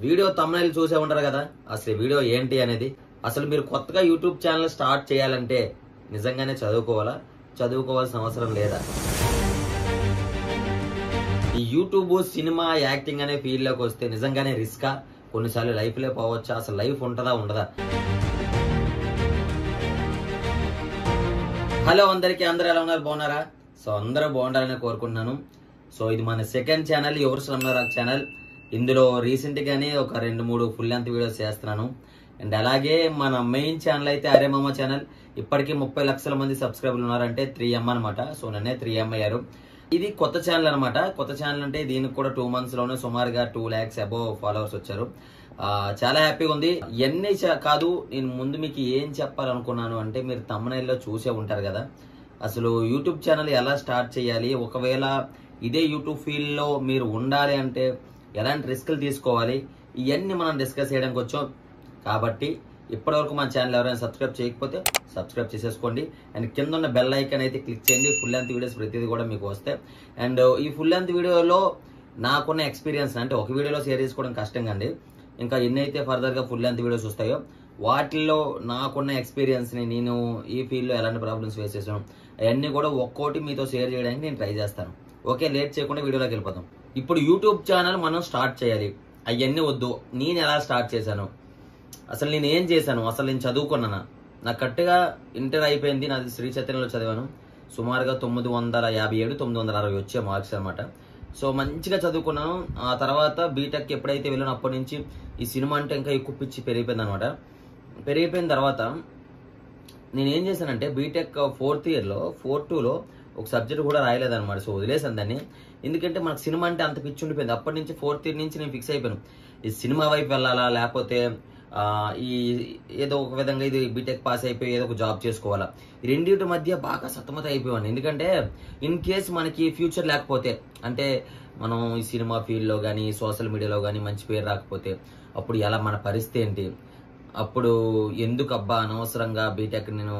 Video thumbnail చూసే ఉంటారు కదా, అసలు ఈ వీడియో ఏంటి అనేది. అసలు మీరు కొత్తగా యూట్యూబ్ ఛానల్ స్టార్ట్ చేయాలంటే నిజంగానే చదువుకోవాలా, చదువుకోవాల్సిన అవసరం లేదా? ఈ యూట్యూబ్, సినిమా, యాక్టింగ్ అనే ఫీల్డ్ లోకి వస్తే నిజంగానే రిస్కా? కొన్నిసార్లు లైఫ్లే పోవచ్చా? అసలు లైఫ్ ఉంటుందా ఉండదా? హలో అందరికీ, అందరూ ఎలా ఉన్నారు? బాగున్నారా? సో అందరూ బాగుండాలని కోరుకుంటున్నాను. సో ఇది మన సెకండ్ ఛానల్, యువర్ స్లమ్డర్ ఛానల్. ఇందులో రీసెంట్ గానే ఒక 2-3 ఫుల్ లెంత్ వీడియోస్ చేస్తున్నాను. అండ్ అలాగే మన మెయిన్ ఛానల్ అయితే అరే మామ ఛానల్. ఇప్పటికీ 30 లక్షల మంది సబ్స్క్రైబర్లు ఉన్నారంటే 3M అనమాట. సో నన్నే 3M అయ్యారు. ఇది కొత్త ఛానల్ అనమాట. కొత్త ఛానల్ అంటే దీనికి కూడా 2 months లోనే సుమారుగా 2 lakhs అబోవ్ ఫాలోవర్స్ వచ్చారు. చాలా హ్యాపీగా ఉంది. ఇవన్నీ కాదు, నేను ముందు మీకు ఏం చెప్పాలనుకున్నాను అంటే, మీరు థంబ్నైల్లో చూసే ఉంటారు కదా, అసలు యూట్యూబ్ ఛానల్ ఎలా స్టార్ట్ చేయాలి, ఒకవేళ ఇదే యూట్యూబ్ ఫీల్డ్లో మీరు ఉండాలి అంటే ఎలాంటి రిస్కులు తీసుకోవాలి, ఇవన్నీ మనం డిస్కస్ చేయడానికి వచ్చాం. కాబట్టి ఇప్పటివరకు మన ఛానల్ ఎవరైనా సబ్స్క్రైబ్ చేయకపోతే సబ్స్క్రైబ్ చేసేసుకోండి. అండ్ కింద ఉన్న బెల్ ఐకాన్ అయితే క్లిక్ చేయండి. ఫుల్ లెంత్ వీడియోస్ ప్రతిదీ కూడా మీకు వస్తాయి. అండ్ ఈ ఫుల్ లెంత్ వీడియోలో నాకున్న ఎక్స్పీరియన్స్, అంటే ఒక వీడియోలో షేర్ చేసుకోవడం కష్టంగా అండి. ఇంకా ఎన్నైతే ఫర్దర్గా ఫుల్ లెంత్ వీడియోస్ వస్తాయో వాటిల్లో నాకున్న ఎక్స్పీరియన్స్ని, నేను ఈ ఫీల్డ్లో ఎలాంటి ప్రాబ్లమ్స్ ఫేస్ చేసాను, అవన్నీ కూడా ఒక్కోటి మీతో షేర్ చేయడానికి నేను ట్రై చేస్తాను. ఓకే, లేట్ చేయకుండా వీడియోలోకి వెళ్ళిపోతాం. ఇప్పుడు యూట్యూబ్ ఛానల్ మనం స్టార్ట్ చేయాలి. అవన్నీ వద్దు, నేను ఎలా స్టార్ట్ చేశాను, అసలు నేను ఏం చేశాను, అసలు నేను చదువుకున్నాను. నాకు కరెక్ట్గా ఇంటర్ అయిపోయింది, నాది శ్రీ చైతన్యలో చదివాను. సుమారుగా 957, 960 వచ్చే మార్క్స్ అనమాట. సో మంచిగా చదువుకున్నాను. ఆ తర్వాత బీటెక్ ఎప్పుడైతే వెళ్ళానో అప్పటి నుంచి ఈ సినిమా అంటే ఇంకా ఎక్కువ పిచ్చి పెరిగిపోయింది అనమాట. పెరిగిపోయిన తర్వాత నేను ఏం చేశానంటే, బీటెక్ 4th yearలో 4-2లో ఒక సబ్జెక్ట్ కూడా రాయలేదన్నమాట. సో వదిలేసాను దాన్ని. ఎందుకంటే మనకు సినిమా అంటే అంత పిచ్చి ఉండిపోయింది. అప్పటి నుంచి 4th year నుంచి నేను ఫిక్స్ అయిపోయాను, ఈ సినిమా వైపు వెళ్ళాలా, లేకపోతే ఈ ఏదో ఒక విధంగా ఇది బీటెక్ పాస్ అయిపోయి ఏదో ఒక జాబ్ చేసుకోవాలా. ఈ రెండింటి మధ్య బాగా సతమత అయిపోయాను. ఎందుకంటే ఇన్ కేస్ మనకి ఫ్యూచర్ లేకపోతే, అంటే మనం ఈ సినిమా ఫీల్డ్లో కానీ సోషల్ మీడియాలో కానీ మంచి పేరు రాకపోతే అప్పుడు ఎలా, మన పరిస్థితి ఏంటి, అప్పుడు ఎందుకు అబ్బా అనవసరంగా బీటెక్ నేను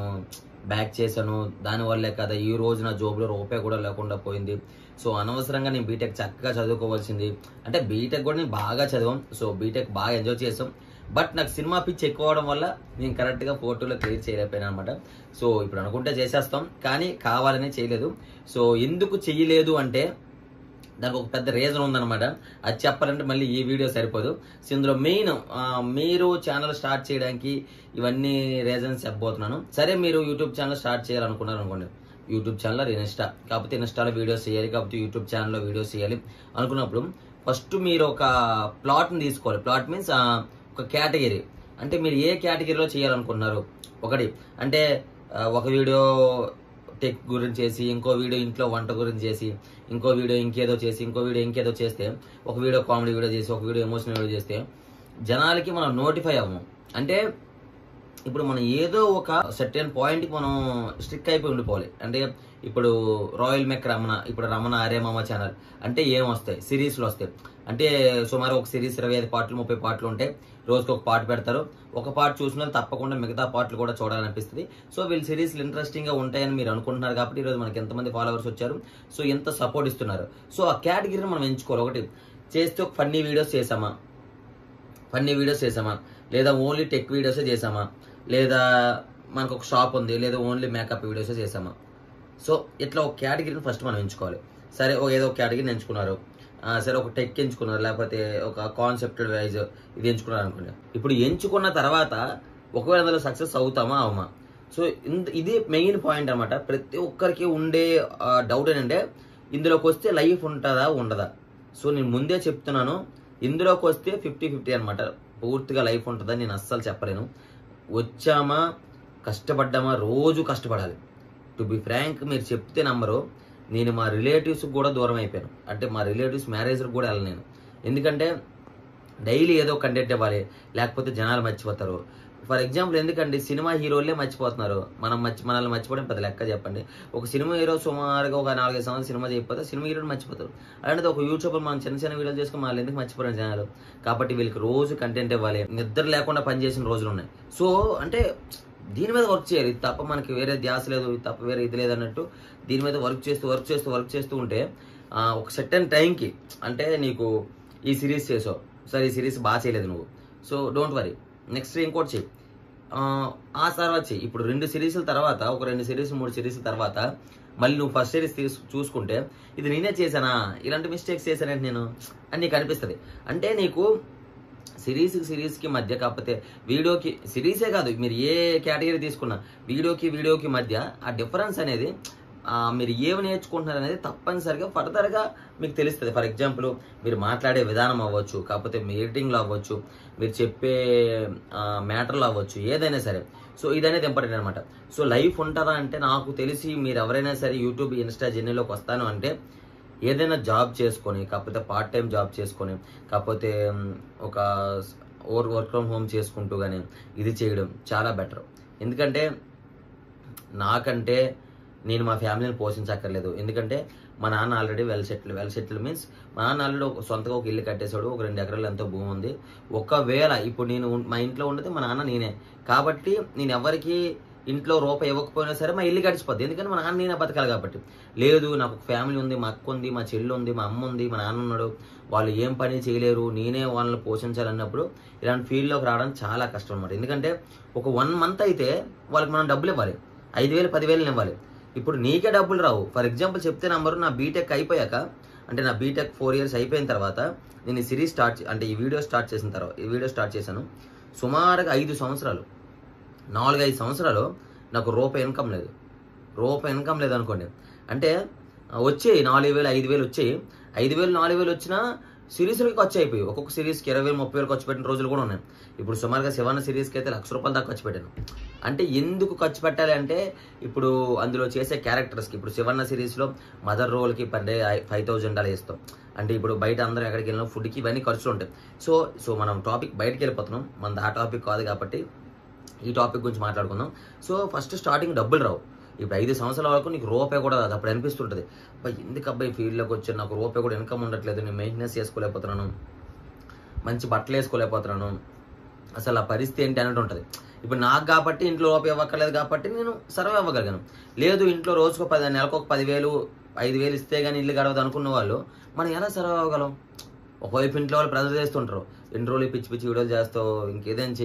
బ్యాక్ చేశాను, దానివల్లే కదా ఈ రోజు నా జాబ్లో రూపాయి కూడా లేకుండా పోయింది. సో అనవసరంగా నేను బీటెక్ చక్కగా చదువుకోవాల్సింది. అంటే బీటెక్ కూడా నేను బాగా చదివాం, సో బీటెక్ బాగా ఎంజాయ్ చేసాం. బట్ నాకు సినిమా పిచ్చి ఎక్కువ అవడం వల్ల నేను కరెక్ట్గా 4-2లో క్లియర్ చేయలేకపోయాను అనమాట. సో ఇప్పుడు అనుకుంటే చేసేస్తాం, కానీ కావాలనే చేయలేదు. సో ఎందుకు చెయ్యలేదు అంటే దానికి ఒక పెద్ద రీజన్ ఉందన్నమాట. అది చెప్పాలంటే మళ్ళీ ఈ వీడియో సరిపోదు. సో ఇందులో మెయిన్ మీరు ఛానల్ స్టార్ట్ చేయడానికి ఇవన్నీ రీజన్స్ చెప్పబోతున్నాను. సరే, మీరు యూట్యూబ్ ఛానల్ స్టార్ట్ చేయాలనుకున్నారు అనుకోండి. యూట్యూబ్ ఛానల్ ఇన్స్టా, కాకపోతే ఇన్స్టాలో వీడియోస్ చేయాలి, కాకపోతే యూట్యూబ్ ఛానల్లో వీడియోస్ చేయాలి అనుకున్నప్పుడు ఫస్ట్ మీరు ఒక ప్లాట్ని తీసుకోవాలి. ప్లాట్ మీన్స్ ఒక కేటగిరీ. అంటే మీరు ఏ కేటగిరీలో చేయాలనుకుంటున్నారు. ఒకటి అంటే ఒక వీడియో టెక్ గురించి చేసి, ఇంకో వీడియో ఇంట్లో వంట గురించి చేసి, ఇంకో వీడియో ఇంకేదో చేసి, ఇంకో వీడియో ఇంకేదో చేస్తే, ఒక వీడియో కామెడీ వీడియో చేసి, ఒక వీడియో ఎమోషనల్ వీడియో చేస్తే జనాలకి మనం నోటిఫై అవ్వము. అంటే ఇప్పుడు మనం ఏదో ఒక సర్టెన్ పాయింట్కి మనం స్ట్రిక్ అయిపోయి ఉండిపోవాలి. అంటే ఇప్పుడు రాయల్ మెక్ రమణ, ఇప్పుడు రమణ అరే మామ ఛానల్ అంటే ఏం వస్తాయి, సిరీస్లు వస్తాయి. అంటే సుమారు ఒక సిరీస్ 25 పార్ట్లు 30 పార్ట్లు ఉంటాయి. రోజుకి ఒక పార్ట్ పెడతారు. ఒక పార్ట్ చూసిన తప్పకుండా మిగతా పార్ట్లు కూడా చూడాలనిపిస్తుంది. సో వీళ్ళు సిరీస్లు ఇంట్రెస్టింగ్గా ఉంటాయని మీరు అనుకుంటున్నారు కాబట్టి ఈరోజు మనకి ఎంతమంది ఫాలోవర్స్ వచ్చారు, సో ఎంత సపోర్ట్ ఇస్తున్నారు. సో ఆ కేటగిరీని మనం ఎంచుకోవాలి. ఒకటి చేస్తే ఒక ఫన్నీ వీడియోస్ చేసామా, లేదా ఓన్లీ టెక్ వీడియోసే చేసామా, లేదా మనకు ఒక షాప్ ఉంది, లేదా ఓన్లీ మేకప్ వీడియోసే చేసామా. సో ఇట్లా ఒక కేటగిరీని ఫస్ట్ మనం ఎంచుకోవాలి. సరే, ఏదో ఒక కేటగిరీని ఎంచుకున్నారు, సరే ఒక టెక్ ఎంచుకున్నారు, లేకపోతే ఒక కాన్సెప్ట్ వైజ్ ఇది ఎంచుకున్నారు అనుకోండి. ఇప్పుడు ఎంచుకున్న తర్వాత ఒకవేళ అందులో సక్సెస్ అవుతామా అవమా. సో ఇది మెయిన్ పాయింట్ అనమాట. ప్రతి ఒక్కరికి ఉండే డౌట్ ఏంటంటే, ఇందులోకి వస్తే లైఫ్ ఉంటుందా ఉండదా. సో నేను ముందే చెప్తున్నాను, ఇందులోకి వస్తే 50-50 అనమాట. పూర్తిగా లైఫ్ ఉంటుందని నేను అస్సలు చెప్పలేను. వచ్చామా, కష్టపడ్డామా, రోజు కష్టపడాలి. టు బి ఫ్రాంక్, మీరు చెప్తే నమ్మరు, నేను మా రిలేటివ్స్కి కూడా దూరం అయిపోయాను. అంటే మా రిలేటివ్స్ మ్యారేజ్కి కూడా వెళ్ళను నేను. ఎందుకంటే డైలీ ఏదో కంటెంట్ ఇవ్వాలి, లేకపోతే జనాలు మర్చిపోతారు. ఫర్ ఎగ్జాంపుల్, ఎందుకండి సినిమా హీరోలే మర్చిపోతున్నారు, మనల్ని మర్చిపోవడం పెద్ద లెక్క చెప్పండి. ఒక సినిమా హీరో సుమారుగా ఒక 4-5 సంవత్సరాలు సినిమా చేయకపోతే సినిమా హీరోని మర్చిపోతారు. అలాంటిది ఒక యూట్యూబర్ మనం చిన్న వీడియోలు చేసుకుని వాళ్ళు ఎందుకు మర్చిపోయారు జనాలు. కాబట్టి వీళ్ళకి రోజు కంటెంట్ ఇవ్వాలి. నిద్ర లేకుండా పనిచేసిన రోజులు ఉన్నాయి. సో అంటే దీని మీద వర్క్ చేయాలి. ఇది తప్ప మనకి వేరే ధ్యాస లేదు, ఇది తప్ప వేరే ఇది లేదన్నట్టు దీని మీద వర్క్ చేస్తూ ఉంటే ఒక సర్టెన్ టైంకి, అంటే నీకు ఈ సిరీస్ చేసావు, సరే ఈ సిరీస్ బాగా చేయలేదు నువ్వు, సో డోంట్ వరీ, నెక్స్ట్ ఇంకోటి చెయ్యి, ఆ తర్వాత చెయ్యి. ఇప్పుడు 2 సిరీస్ల తర్వాత, ఒక 2 సిరీస్ 3 సిరీస్ల తర్వాత మళ్ళీ నువ్వు ఫస్ట్ సిరీస్ చూసుకుంటే ఇది నేనే చేశానా, ఇలాంటి మిస్టేక్స్ చేశానంటే నేను అని నీకు అనిపిస్తుంది. అంటే నీకు సిరీస్కి మధ్య, కాకపోతే వీడియోకి, సిరీసే కాదు మీరు ఏ కేటగిరీ తీసుకున్నా వీడియోకి మధ్య ఆ డిఫరెన్స్ అనేది మీరు ఏమి నేర్చుకుంటున్నారు అనేది తప్పనిసరిగా ఫర్దర్గా మీకు తెలుస్తుంది. ఫర్ ఎగ్జాంపుల్ మీరు మాట్లాడే విధానం అవ్వచ్చు, కాకపోతే మీ ఎడిటింగ్లో అవ్వచ్చు, మీరు చెప్పే మ్యాటర్లో అవ్వచ్చు, ఏదైనా సరే. సో ఇదనేది ఇంపార్టెంట్ అనమాట. సో లైఫ్ ఉంటుందా అంటే, నాకు తెలిసి మీరు ఎవరైనా సరే యూట్యూబ్ ఇన్స్టా జర్నీలోకి వస్తాను అంటే ఏదైనా జాబ్ చేసుకొని, కాకపోతే పార్ట్ టైం జాబ్ చేసుకొని, కాకపోతే ఒక వర్క్ ఫ్రమ్ హోమ్ చేసుకుంటూ కానీ ఇది చేయడం చాలా బెటర్. ఎందుకంటే నాకంటే నేను మా ఫ్యామిలీని పోషించక్కర్లేదు. ఎందుకంటే మా నాన్న ఆల్రెడీ వెల్ సెటిల్ మీన్స్ మా నాన్న ఆల్రెడీ సొంతగా ఒక ఇల్లు కట్టేశాడు, ఒక 2 ఎకరాలు ఎంతో భూమి ఉంది. ఒకవేళ ఇప్పుడు నేను మా ఇంట్లో ఉండేది మా నాన్న నేనే, కాబట్టి నేను ఎవరికి ఇంట్లో రూపాయి ఇవ్వకపోయినా సరే మా ఇల్లు గడిచిపోద్ది. ఎందుకంటే మా నాన్న నేనే బతకాలి కాబట్టి. లేదు నాకు ఒక ఫ్యామిలీ ఉంది, మా అక్క ఉంది, మా చెల్లి ఉంది, మా అమ్మ ఉంది, మా నాన్న ఉన్నాడు, వాళ్ళు ఏం పని చేయలేరు, నేనే వాళ్ళని పోషించాలన్నప్పుడు ఇలాంటి ఫీల్డ్లోకి రావడం చాలా కష్టం అనమాట. ఎందుకంటే ఒక 1 మంత్ అయితే వాళ్ళకి మనం డబ్బులు ఇవ్వాలి, 5,000 10,000 ఇవ్వాలి. ఇప్పుడు నీకే డబ్బులు రావు. ఫర్ ఎగ్జాంపుల్ చెప్తే నంబరు, నా బీటెక్ అయిపోయాక, అంటే నా బీటెక్ 4 years అయిపోయిన తర్వాత నేను ఈ సిరీస్ ఈ వీడియో స్టార్ట్ చేశాను. సుమారుగా 5 సంవత్సరాలు, 4-5 సంవత్సరాలు నాకు రూపాయి ఇన్కమ్ లేదు అనుకోండి. అంటే వచ్చాయి 4,000 5,000 వచ్చాయి. 5,000 4,000 వచ్చినా సిరీస్లకి ఖర్చు అయిపోయి, ఒక్కొక్క సిరీస్కి 20,000 30,000 ఖర్చు పెట్టిన రోజులు కూడా ఉన్నాయి. ఇప్పుడు సుమారుగా శివన్న సిరీస్కి అయితే ₹1,00,000 దాకా ఖర్చు పెట్టాను. అంటే ఎందుకు ఖర్చు పెట్టాలి అంటే, ఇప్పుడు అందులో చేసే క్యారెక్టర్స్కి, ఇప్పుడు శివన్న సిరీస్లో మదర్ రోల్కి per day $5,000 ఇస్తాం. అంటే ఇప్పుడు బయట అందరం ఎక్కడికి వెళ్ళినా ఫుడ్కి ఇవన్నీ ఖర్చులు ఉంటాయి. సో మనం టాపిక్ బయటకు వెళ్ళిపోతున్నాం, మనది ఆ టాపిక్ కాదు కాబట్టి ఈ టాపిక్ గురించి మాట్లాడుకుందాం. సో ఫస్ట్ స్టార్టింగ్ డబ్బులు రావు. ఇప్పుడు 5 సంవత్సరాల వరకు నీకు రూపాయి కూడా రాదు. అప్పుడు అనిపిస్తుంటుంది, ఎందుకు అబ్బాయి ఫీల్డ్లోకి వచ్చాను, నాకు రూపాయి కూడా ఇన్కమ్ ఉండట్లేదు, నేను మెయింటెనెన్స్ చేసుకోలేకపోతున్నాను, మంచి బట్టలు వేసుకోలేకపోతున్నాను, అసలు ఆ పరిస్థితి ఏంటి అన్నట్టు ఉంటుంది. ఇప్పుడు నాకు కాబట్టి ఇంట్లో రూపాయి ఇవ్వక్కర్లేదు కాబట్టి నేను సర్వే అవ్వగలిగాను. లేదు ఇంట్లో రోజుకు నెలకు ఒక 10,000 5,000 ఇస్తే కానీ ఇల్లు గడవదు అనుకున్న వాళ్ళు మనం ఎలా సర్వే అవ్వగలం? ఒకవైపు ఇంట్లో వాళ్ళు ప్రెజర్ చేస్తుంటారు, ఎన్ని రోజులు పిచ్చి వీడియోలు చేస్తావు, ఇంకేదైనా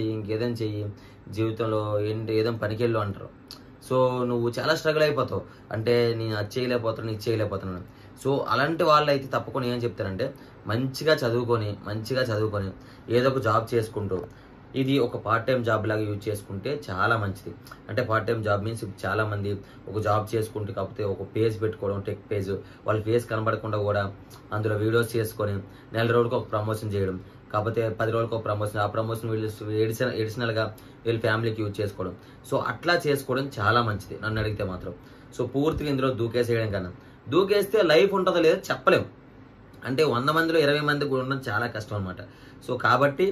చెయ్యి జీవితంలో ఏదో పనికెళ్ళు అంటారు. సో నువ్వు చాలా స్ట్రగుల్ అయిపోతావు, అంటే నేను అది చేయలేకపోతున్నాను ఇది చేయలేకపోతున్నాను. సో అలాంటి వాళ్ళు అయితే తప్పకుండా ఏం చెప్తారంటే, మంచిగా చదువుకొని ఏదో ఒక జాబ్ చేసుకుంటూ, ఇది ఒక పార్ట్ టైం జాబ్ లాగా యూజ్ చేసుకుంటే చాలా మంచిది. అంటే పార్ట్ టైం జాబ్ మీన్స్ చాలా మంది ఒక జాబ్ చేసుకుంటూ, కాకపోతే ఒక పేజ్ పెట్టుకోవడం, టెక్ పేజ్, వాళ్ళ ఫేస్ కనబడకుండా కూడా అందులో వీడియోస్ చేసుకొని నెల రోజులకు ఒక ప్రమోషన్ చేయడం, కాకపోతే 10 రోజులకు ఒక ప్రమోషన్, ఆ ప్రమోషన్ ఎడిషనల్గా వీళ్ళ ఫ్యామిలీకి యూజ్ చేసుకోవడం. సో అట్లా చేసుకోవడం చాలా మంచిది నన్ను అడిగితే మాత్రం. సో పూర్తిగా ఇందులో దూకేసేయడం కన్నా, దూకేస్తే లైఫ్ ఉంటుందో లేదో చెప్పలేము. అంటే 100 మందిలో 20 మంది కూడా ఉండడం చాలా కష్టం అనమాట. సో కాబట్టి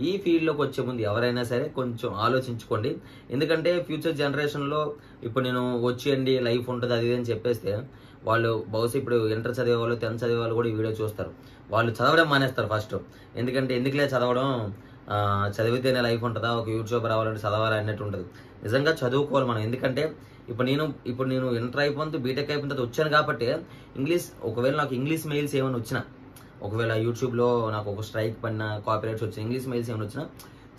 ఈ ఫీల్డ్లోకి వచ్చే ముందు ఎవరైనా సరే కొంచెం ఆలోచించుకోండి. ఎందుకంటే ఫ్యూచర్ జనరేషన్లో ఇప్పుడు నేను వచ్చేయండి లైఫ్ ఉంటుంది అది అని చెప్పేస్తే, వాళ్ళు బహుశా ఇప్పుడు ఇంటర్ చదివే వాళ్ళు 10th చదివే వాళ్ళు కూడా ఈ వీడియో చూస్తారు, వాళ్ళు చదవడం మానేస్తారు ఫస్ట్. ఎందుకంటే ఎందుకులే చదవడం, చదివితేనే లైఫ్ ఉంటుందా, ఒక యూట్యూబ్ రావాలంటే చదవాలి అన్నట్టు ఉంటుంది. నిజంగా చదువుకోవాలి మనం. ఎందుకంటే ఇప్పుడు నేను ఇంటర్ అయిపోతే బీటెక్ అయిపోయిన తర్వాత వచ్చాను కాబట్టి ఒకవేళ నాకు ఇంగ్లీష్ మెయిల్స్ ఏమైనా వచ్చినా, ఒకవేళ యూట్యూబ్లో నాకు ఒక స్ట్రైక్ పడిన, కాపీరైట్స్ వచ్చిన ఇంగ్లీష్ మెయిల్స్ ఏమైనా వచ్చినా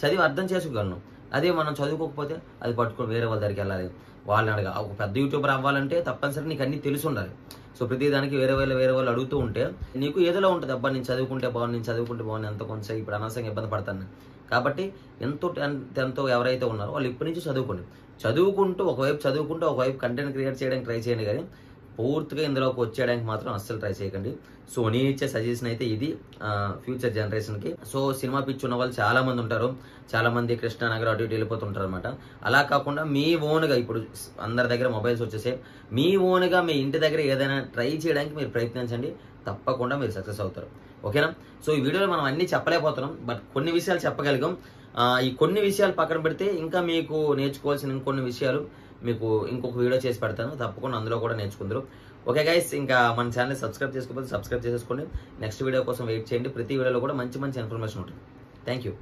చదివి అర్థం చేసుకోగలను. అదే మనం చదువుకోకపోతే అది పట్టుకొని వేరే వాళ్ళ దగ్గరికి వెళ్ళాలి, వాళ్ళని అడగా. ఒక పెద్ద యూట్యూబర్ అవ్వాలంటే తప్పనిసరి నీకు అన్ని తెలిసి ఉండాలి. సో ప్రతి దానికి వేరే వాళ్ళు అడుగుతూ ఉంటే నీకు ఏదోలా ఉంటుంది, అబ్బా నేను చదువుకుంటే బాగుంది ఎంత కొంచెం ఇప్పుడు అనవసరంగా ఇబ్బంది పడతాను. కాబట్టి ఎంతో ఎవరైతే ఉన్నారో వాళ్ళు ఇప్పటి నుంచి చదువుకుంటూ ఒకవైపు కంటెంట్ క్రియేట్ చేయడానికి ట్రై చేయండి, కానీ పూర్తిగా ఇందులోకి వచ్చేయడానికి మాత్రం అస్సలు ట్రై చేయకండి. సో నేను ఇచ్చే సజెషన్ అయితే ఇది ఫ్యూచర్ జనరేషన్కి. సో సినిమా పిచ్చి ఉన్న వాళ్ళు చాలా మంది ఉంటారు, చాలా మంది కృష్ణానగర్ అటు ఇటు వెళ్ళిపోతుంటారు అనమాట. అలా కాకుండా మీ ఓన్గా, ఇప్పుడు అందరి దగ్గర మొబైల్స్ వచ్చేసే, మీ ఓన్గా మీ ఇంటి దగ్గర ఏదైనా ట్రై చేయడానికి మీరు ప్రయత్నించండి, తప్పకుండా మీరు సక్సెస్ అవుతారు. ఓకేనా? సో ఈ వీడియోలో మనం అన్ని చెప్పలేకపోతున్నాం, బట్ కొన్ని విషయాలు చెప్పగలిగాం. ఈ కొన్ని విషయాలు పక్కన పెడితే ఇంకా మీకు నేర్చుకోవాల్సిన ఇంకొన్ని విషయాలు మీకు ఇంకొక వీడియో చేసి పెడతాను, తప్పకుండా అందులో కూడా నేర్చుకుందరు. ఓకే గైస్, ఇంకా మన ఛానల్ సబ్స్క్రైబ్ చేసుకోకపోతే సబ్స్క్రైబ్ చేసేసుకోండి. నెక్స్ట్ వీడియో కోసం వెయిట్ చేయండి. ప్రతి వీడియోలో కూడా మంచి ఇన్ఫర్మేషన్ ఉంటుంది. Thank you.